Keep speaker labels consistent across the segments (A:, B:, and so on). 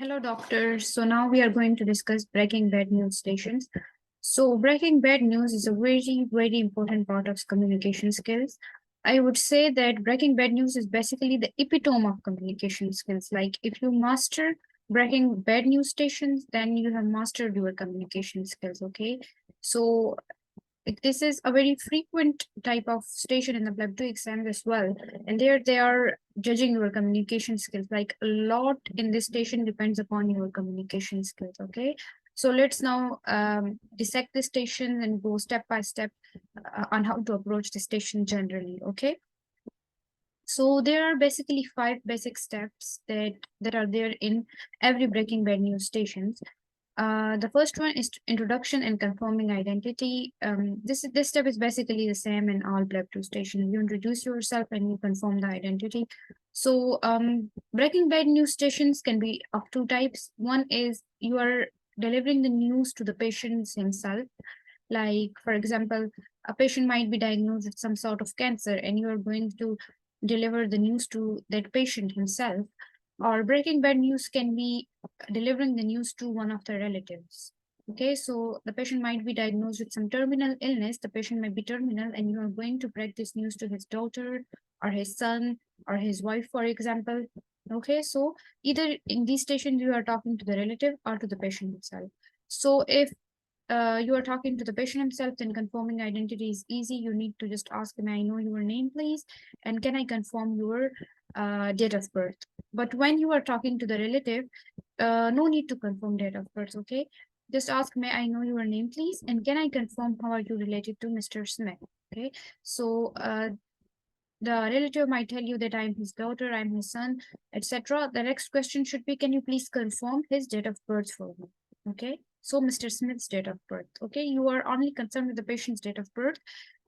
A: Hello, doctor. So now we are going to discuss breaking bad news stations. So breaking bad news is a very, very important part of communication skills. I would say that breaking bad news is basically the epitome of communication skills. Like if you master breaking bad news stations, then you have mastered your communication skills. Okay. So this is a very frequent type of station in the Blab 2 exams as well. And there they are judging your communication skills. Like a lot in this station depends upon your communication skills. Okay. So let's now dissect the station and go step by step on how to approach the station generally. Okay. So there are basically 5 basic steps that are there in every breaking bad news stations. The first one is introduction and confirming identity. This step is basically the same in all Blab 2 stations. You introduce yourself and you confirm the identity. So breaking bad news stations can be of two types. One is you are delivering the news to the patient himself. Like, for example, a patient might be diagnosed with some sort of cancer and you are going to deliver the news to that patient himself. Or breaking bad news can be delivering the news to one of the relatives. Okay, so the patient might be diagnosed with some terminal illness. The patient might be terminal, and you are going to break this news to his daughter or his son or his wife, for example. Okay, so either in these stations you are talking to the relative or to the patient itself. So if you are talking to the patient himself, then confirming identity is easy. You need to just ask, may I know your name, please? And can I confirm your date of birth? But when you are talking to the relative, no need to confirm date of birth, okay? Just ask, may I know your name, please? And can I confirm how are you related to Mr. Smith? Okay, so the relative might tell you that I'm his daughter, I'm his son, etc. The next question should be, can you please confirm his date of birth for me? Okay, so Mr. Smith's date of birth. Okay, you are only concerned with the patient's date of birth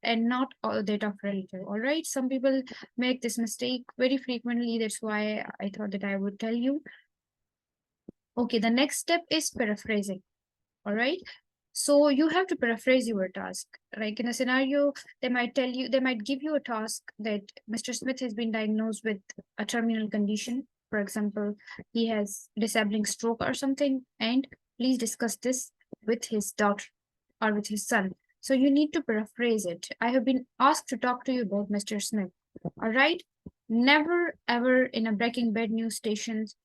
A: and not all date of relative. All right, some people make this mistake very frequently. That's why I thought that I would tell you. Okay, the next step is paraphrasing. All right, so you have to paraphrase your task. Like in a scenario, they might tell you, they might give you a task that Mr. Smith has been diagnosed with a terminal condition. For example, he has disabling stroke or something, and please discuss this with his daughter or with his son. So you need to paraphrase it. I have been asked to talk to you about Mr. Smith. All right. Never ever in a breaking bad news stations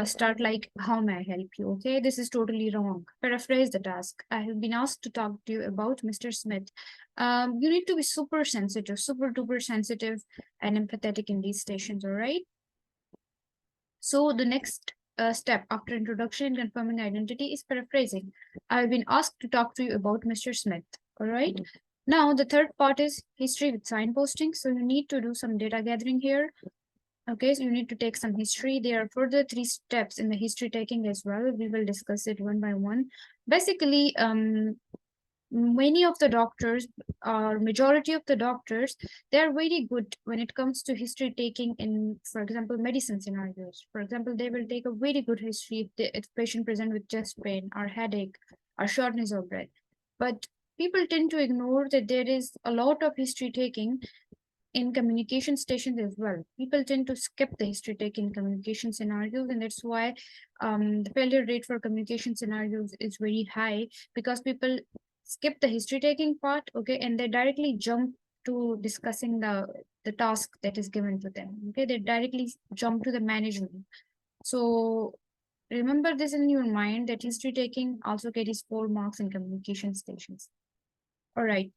A: start like, how may I help you? Okay, this is totally wrong. Paraphrase the task. I have been asked to talk to you about Mr. Smith. You need to be super sensitive, super duper sensitive and empathetic in these stations, all right? So the next step after introduction and confirming identity is paraphrasing. I've been asked to talk to you about Mr. Smith, all right? Now, the third part is history with signposting. So you need to do some data gathering here. Okay, so you need to take some history. There are further 3 steps in the history taking as well. We will discuss it one by one. Basically, many of the doctors, or majority of the doctors, they are very good when it comes to history taking in, for example, medicine scenarios. For example, they will take a very good history if patient present with chest pain or headache or shortness of breath. But people tend to ignore that there is a lot of history taking in communication stations as well. People tend to skip the history taking communication scenarios, and that's why the failure rate for communication scenarios is very high, because people skip the history taking part, okay, and they directly jump to discussing the task that is given to them. Okay, they directly jump to the management. So remember this in your mind, that history taking also carries 4 marks in communication stations. All right.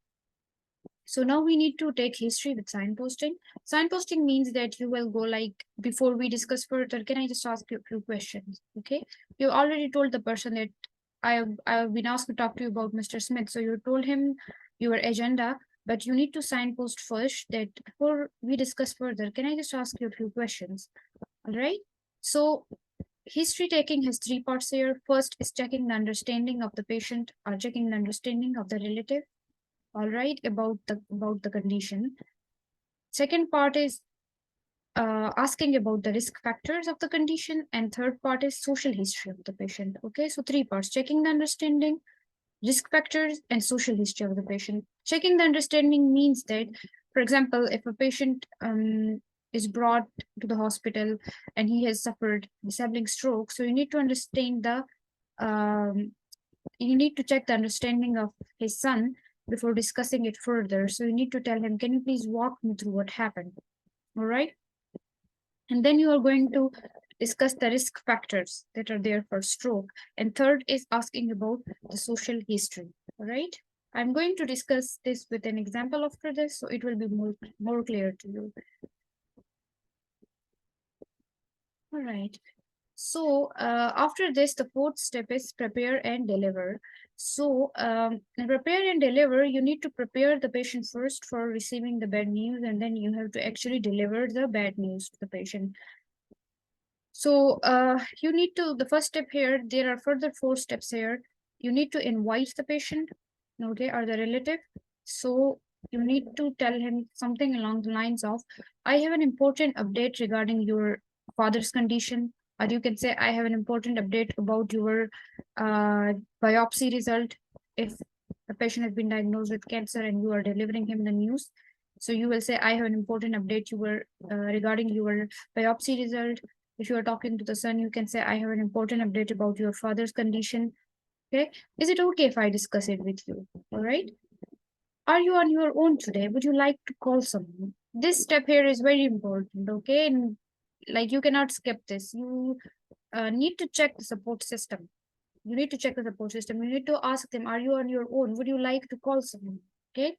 A: So now we need to take history with signposting. Signposting means that you will go like, before we discuss further, can I just ask you a few questions? Okay. You already told the person that I've been asked to talk to you about Mr. Smith. So you told him your agenda, but you need to signpost first that before we discuss further, can I just ask you a few questions? All right. So history taking has 3 parts here. First is checking the understanding of the patient or checking the understanding of the relative, all right, about the condition. Second part is asking about the risk factors of the condition, and third part is social history of the patient. Okay, so 3 parts: checking the understanding, risk factors, and social history of the patient. Checking the understanding means that, for example, if a patient is brought to the hospital and he has suffered disabling stroke. So you need to understand you need to check the understanding of his son before discussing it further. So you need to tell him, can you please walk me through what happened? All right. And then you are going to discuss the risk factors that are there for stroke. And third is asking about the social history. All right. I'm going to discuss this with an example after this, so it will be more clear to you. All right. So after this, the fourth step is prepare and deliver. So in prepare and deliver, you need to prepare the patient first for receiving the bad news, and then you have to actually deliver the bad news to the patient. So you need to, the first step here, there are further 4 steps here. You need to invite the patient, okay, or the relative. So you need to tell him something along the lines of, I have an important update regarding your father's condition. Or you can say, I have an important update about your biopsy result. If the patient has been diagnosed with cancer and you are delivering him the news, so you will say, I have an important update regarding your biopsy result. If you are talking to the son, you can say, I have an important update about your father's condition. Okay. Is it okay if I discuss it with you? All right. Are you on your own today? Would you like to call someone? This step here is very important. Okay. And like you cannot skip this. You need to check the support system. You need to check the support system. You need to ask them, are you on your own? Would you like to call someone? Okay.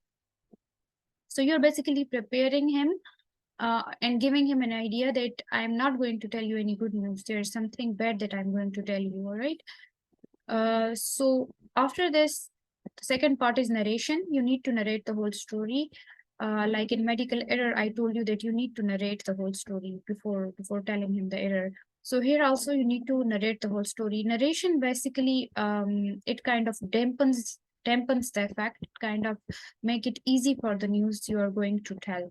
A: So you're basically preparing him and giving him an idea that I'm not going to tell you any good news. There's something bad that I'm going to tell you. All right. So after this, the second part is narration. You need to narrate the whole story. Like in medical error, I told you that you need to narrate the whole story before telling him the error. So here also you need to narrate the whole story. Narration basically it kind of dampens the effect, kind of make it easy for the news you are going to tell.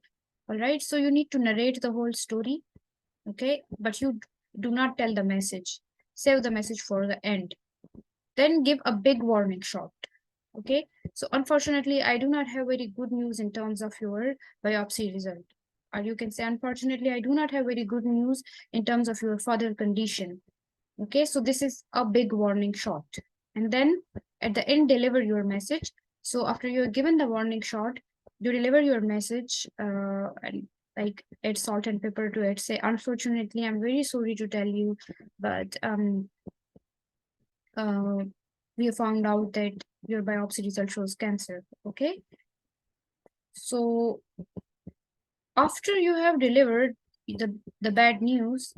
A: All right. So you need to narrate the whole story. Okay, but you do not tell the message. Save the message for the end. Then give a big warning shot. Okay, so unfortunately, I do not have very good news in terms of your biopsy result. Or you can say, unfortunately, I do not have very good news in terms of your father condition. Okay, so this is a big warning shot. And then at the end, deliver your message. So after you're given the warning shot, you deliver your message and like add salt and pepper to it. Say, unfortunately, I'm very sorry to tell you, but we found out that your biopsy result shows cancer. Okay. So after you have delivered the bad news,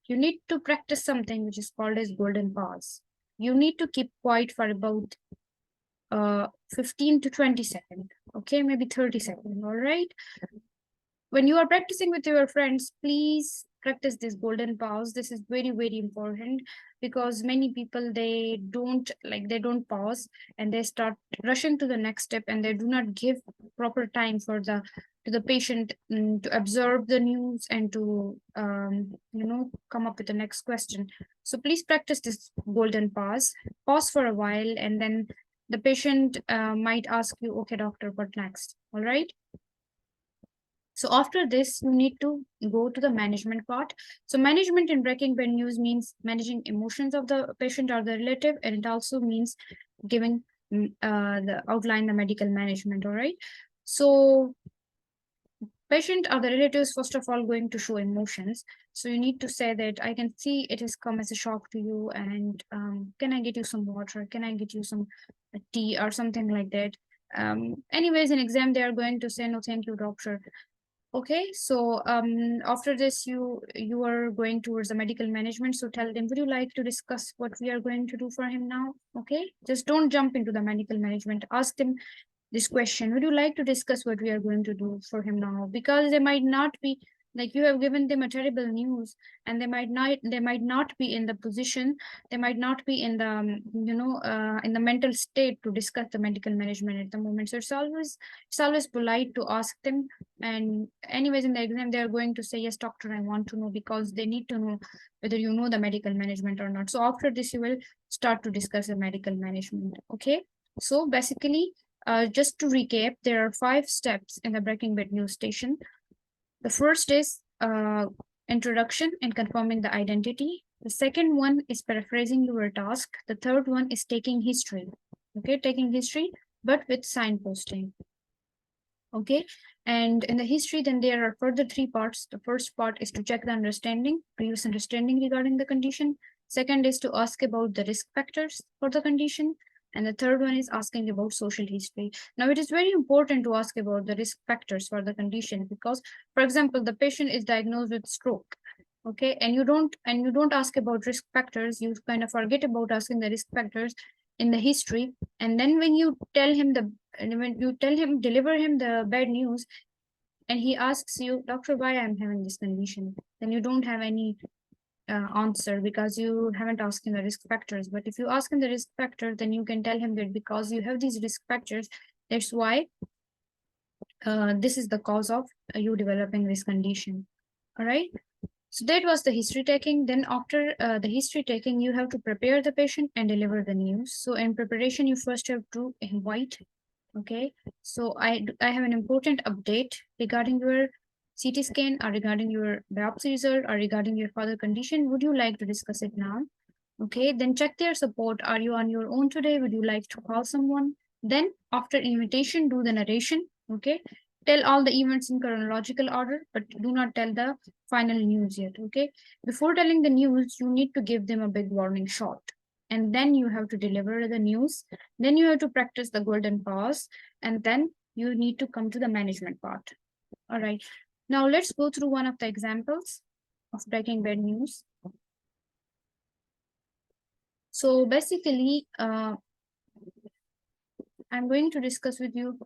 A: you need to practice something which is called as golden pause. You need to keep quiet for about 15 to 20 seconds. Okay, maybe 30 seconds. All right. When you are practicing with your friends, please practice this golden pause. This is very, very important because many people, they don't pause and they start rushing to the next step and they do not give proper time for the patient to absorb the news and to come up with the next question. So please practice this golden pause for a while, and then the patient might ask you, okay doctor, what next? All right. So after this, you need to go to the management part. So management in breaking bad news means managing emotions of the patient or the relative, and it also means giving the medical management. All right. So patient or the relatives, first of all, going to show emotions. So you need to say that I can see it has come as a shock to you, and can I get you some water? Can I get you some tea or something like that? Anyways, in exam, they are going to say, no, thank you, doctor. Okay, so after this, you are going towards the medical management. So tell them, would you like to discuss what we are going to do for him now? Okay, just don't jump into the medical management. Ask them this question: would you like to discuss what we are going to do for him now? Because they might not be, like, you have given them a terrible news, and they might not be in the position, they might not be in the in the mental state to discuss the medical management at the moment. So it's always polite to ask them. And anyways, in the exam, they are going to say, yes doctor, I want to know, because they need to know whether you know the medical management or not. So after this, you will start to discuss the medical management. Okay, so basically, just to recap, there are 5 steps in the breaking bad news station. The first is introduction and confirming the identity. The second one is paraphrasing your task. The third one is taking history. Okay, taking history, but with signposting. Okay, and in the history, then there are further three parts. The first part is to check the understanding, previous understanding regarding the condition. Second is to ask about the risk factors for the condition. And the third one is asking about social history. Now, it is very important to ask about the risk factors for the condition because, for example, the patient is diagnosed with stroke. Okay, and you don't ask about risk factors. You kind of forget about asking the risk factors in the history. And then when you tell him deliver him the bad news, and he asks you, doctor, why I'm having this condition, then you don't have any answer because you haven't asked him the risk factors. But if you ask him the risk factor, then you can tell him that because you have these risk factors, that's why this is the cause of you developing this condition. All right. So that was the history taking. Then after the history taking, you have to prepare the patient and deliver the news. So in preparation, you first have to invite. Okay. So I have an important update regarding your CT scan or regarding your biopsy result or regarding your further condition. Would you like to discuss it now? Okay. Then check their support. Are you on your own today? Would you like to call someone? Then after invitation, do the narration. Okay. Tell all the events in chronological order, but do not tell the final news yet. Okay. Before telling the news, you need to give them a big warning shot. And then you have to deliver the news. Then you have to practice the golden pause. And then you need to come to the management part. All right. Now let's go through one of the examples of breaking bad news. So basically, I'm going to discuss with you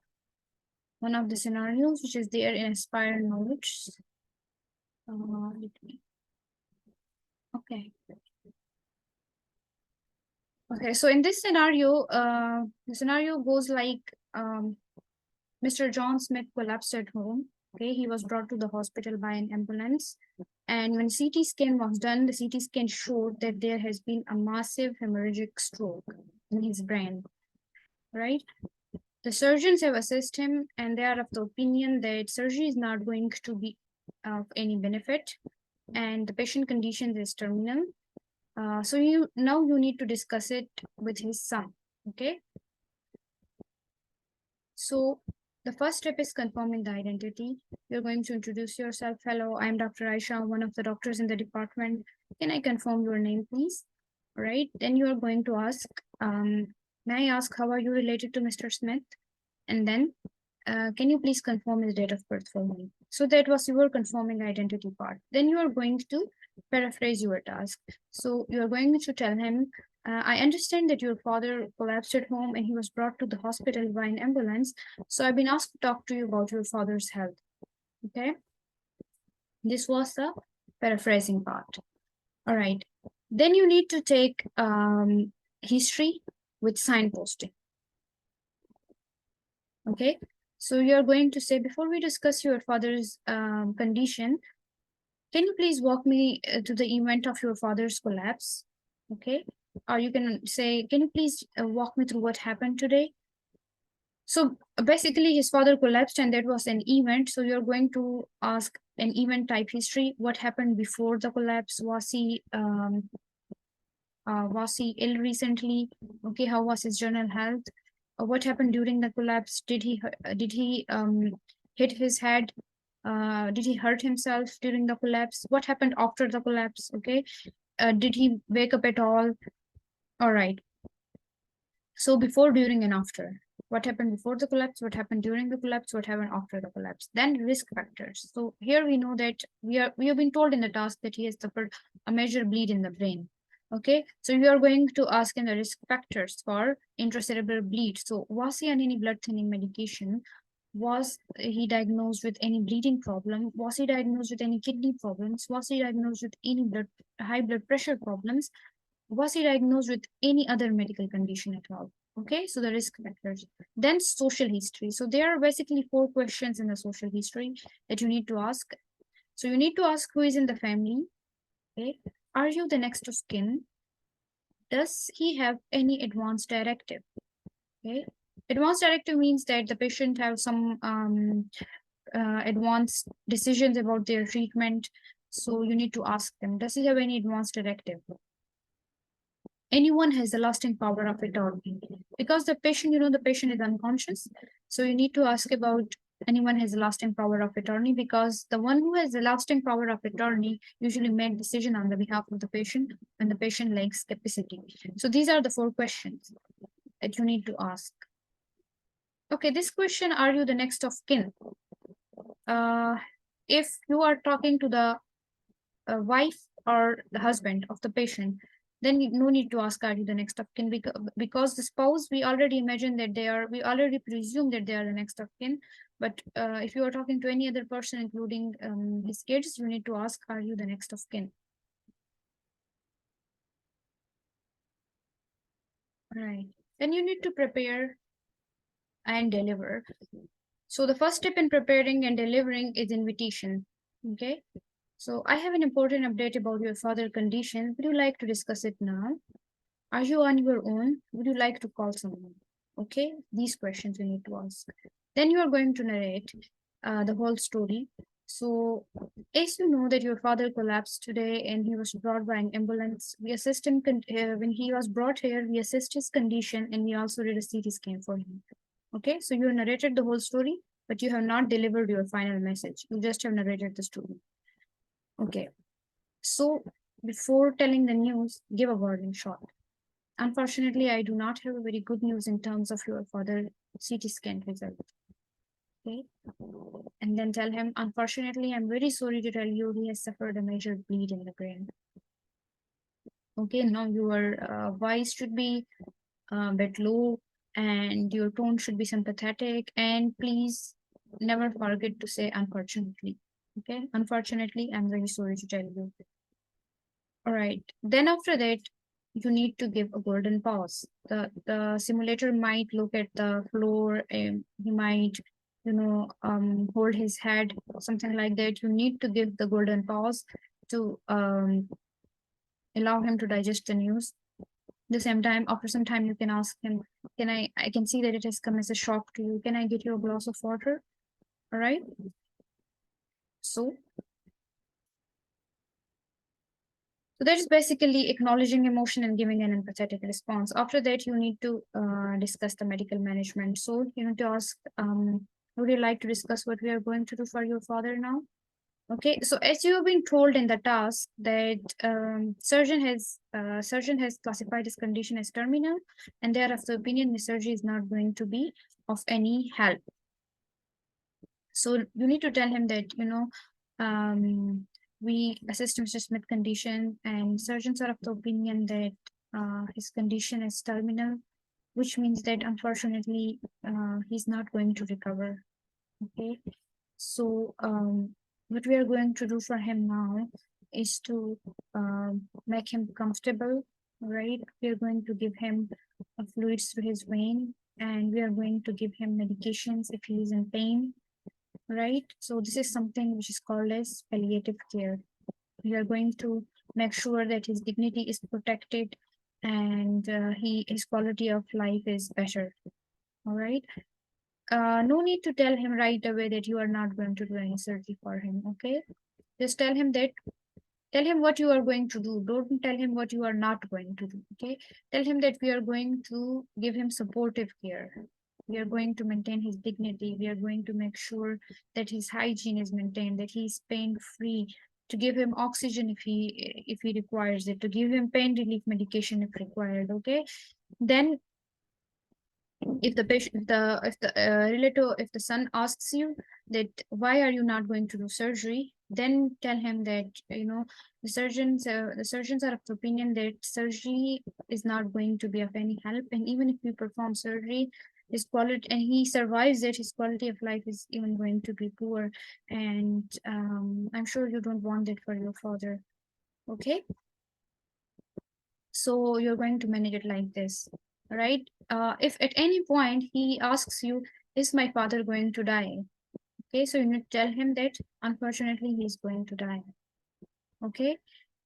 A: one of the scenarios which is there in Aspire Knowledge. Okay. Okay, so in this scenario, the scenario goes like Mr. John Smith collapsed at home. Okay, he was brought to the hospital by an ambulance. And when CT scan was done, the CT scan showed that there has been a massive hemorrhagic stroke in his brain, right? The surgeons have assessed him and they are of the opinion that surgery is not going to be of any benefit and the patient condition is terminal. So you need to discuss it with his son, okay? So the first step is confirming the identity. You're going to introduce yourself. Hello, I'm Dr. Aisha, one of the doctors in the department. Can I confirm your name, please? All right, then you are going to ask, may I ask how are you related to Mr. Smith? And then, can you please confirm his date of birth for me? So that was your confirming identity part. Then you are going to paraphrase your task. So you are going to tell him, I understand that your father collapsed at home and he was brought to the hospital by an ambulance. So I've been asked to talk to you about your father's health. Okay. This was the paraphrasing part. All right. Then you need to take history with signposting. Okay. So you're going to say, before we discuss your father's condition, can you please walk me to the event of your father's collapse? Okay. Or you can say, can you please walk me through what happened today? So basically his father collapsed and that was an event. So you're going to ask an event type history. What happened before the collapse? Was he ill recently? Okay, how was his general health? What happened during the collapse? Did he hit his head? Did he hurt himself during the collapse? What happened after the collapse? Okay, did he wake up at all? All right. So before, during, and after. What happened before the collapse? What happened during the collapse? What happened after the collapse? Then risk factors. So here we know that we have been told in the task that he has suffered a major bleed in the brain. Okay, so you are going to ask in the risk factors for intracerebral bleed. So was he on any blood thinning medication? Was he diagnosed with any bleeding problem? Was he diagnosed with any kidney problems? Was he diagnosed with any high blood pressure problems? Was he diagnosed with any other medical condition at all? Okay, so the risk factors. Then social history. So there are basically 4 questions in the social history that you need to ask. So you need to ask who is in the family. Okay, are you the next of kin? Does he have any advanced directive? Okay, advanced directive means that the patient have some advanced decisions about their treatment. So you need to ask them, does he have any advanced directive? Anyone has the lasting power of attorney, because the patient, the patient is unconscious. So you need to ask about anyone has a lasting power of attorney, because the one who has the lasting power of attorney usually make decision on the behalf of the patient when the patient lacks capacity. So these are the 4 questions that you need to ask. Okay, this question, are you the next of kin? If you are talking to the wife or the husband of the patient, then no need to ask, are you the next of kin? Because the spouse, we already imagine that we already presume that they are the next of kin. But if you are talking to any other person, including his kids, you need to ask, are you the next of kin? Right. Then you need to prepare and deliver. So the first step in preparing and delivering is invitation. Okay. So I have an important update about your father condition. Would you like to discuss it now? Are you on your own? Would you like to call someone? Okay, these questions you need to ask. Then you are going to narrate the whole story. So, as you know that your father collapsed today and he was brought by an ambulance, we assist him when he was brought here. We assist his condition and we also did a CT scan for him. Okay, so you narrated the whole story, but you have not delivered your final message. You just have narrated the story. Okay, so before telling the news, give a warning shot. Unfortunately, I do not have a very good news in terms of your father CT scan result. Okay. And then tell him, unfortunately, I'm very sorry to tell you he has suffered a major bleed in the brain. Okay, now your voice should be a bit low and your tone should be sympathetic, and please never forget to say unfortunately. Okay, unfortunately, I'm very sorry to tell you. All right, then after that, you need to give a golden pause. The simulator might look at the floor and he might, hold his head, something like that. You need to give the golden pause to allow him to digest the news. The same time, after some time, you can ask him, I can see that it has come as a shock to you. Can I get you a glass of water? All right. So that is basically acknowledging emotion and giving an empathetic response. After that, you need to discuss the medical management. So you need to ask, would you like to discuss what we are going to do for your father now? Okay, so as you have been told in the task that surgeon has classified his condition as terminal, and they are of the opinion the surgery is not going to be of any help. So you need to tell him that, we assist Mr. Smith condition, and surgeons are of the opinion that his condition is terminal, which means that unfortunately he's not going to recover. Okay, so what we are going to do for him now is to make him comfortable, right? We are going to give him fluids through his vein, and we are going to give him medications if he is in pain, right? So this is something which is called as palliative care. We are going to make sure that his dignity is protected and his quality of life is better. All right. No need to tell him right away that you are not going to do any surgery for him. Okay. Just tell him what you are going to do. Don't tell him what you are not going to do. Okay. Tell him that we are going to give him supportive care. We are going to maintain his dignity. We are going to make sure that his hygiene is maintained, that he is pain free, to give him oxygen if he requires it, to give him pain relief medication if required. Okay. Then if the patient, if the relative, if the son asks you that why are you not going to do surgery, then tell him that the surgeons are of the opinion that surgery is not going to be of any help, and even if we perform surgery, his quality, and he survives it, his quality of life is even going to be poor, and I'm sure you don't want that for your father. Okay, so you're going to manage it like this, right? If at any point he asks you, is my father going to die? Okay, so you need to tell him that unfortunately he's going to die. Okay,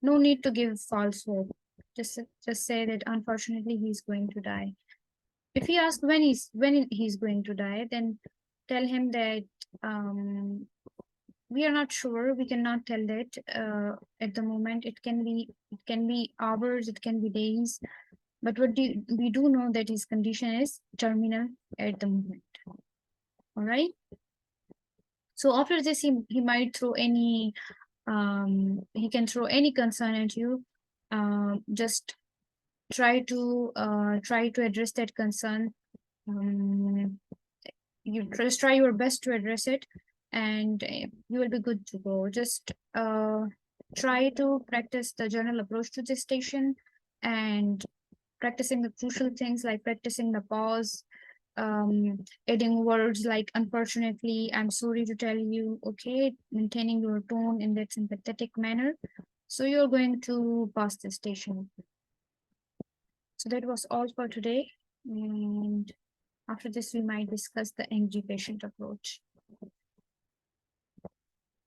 A: no need to give false hope. Just say that unfortunately he's going to die. If he asks when he's going to die, then tell him that we are not sure. We cannot tell that at the moment. It can be hours, it can be days, but we do know that his condition is terminal at the moment. All right. So after this, he might throw any he can throw any concern at you. Just try to address that concern. You just try your best to address it, and you will be good to go. Just try to practice the journal approach to gestation, and practicing the crucial things like practicing the pause, adding words like unfortunately, I'm sorry to tell you, okay, maintaining your tone in that sympathetic manner. So you're going to pass the station. So that was all for today. And after this, we might discuss the angry patient approach.